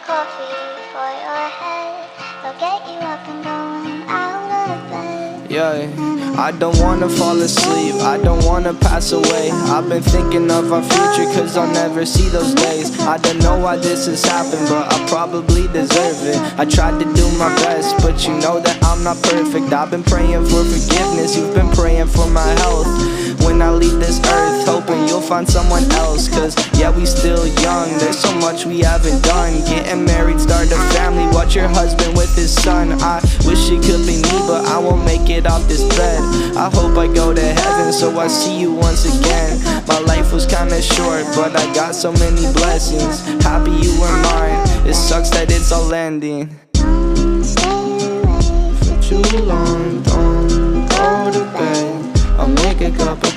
coffee for your head. They'll get you up and going out of bed. Yeah, I don't wanna fall asleep, I don't wanna pass away. I've been thinking of our future, cause I'll never see those days. I don't know why this has happened, but I probably deserve it. I tried to do my best, but you know that I'm not perfect. I've been praying for forgiveness, you've been praying for my health. When I leave this earth, hoping you'll find someone else. Cause yeah, we still young, there's so much we haven't done. Getting married, start a family, watch your husband with his son. I wish it could be me, but I won't make it off this bed. I hope I go to heaven, so I see you once again. My life was kinda short, but I got so many blessings. Happy you were mine, it sucks that it's all ending. Don't stay away For too long, don't go to bed. I'll make a cup of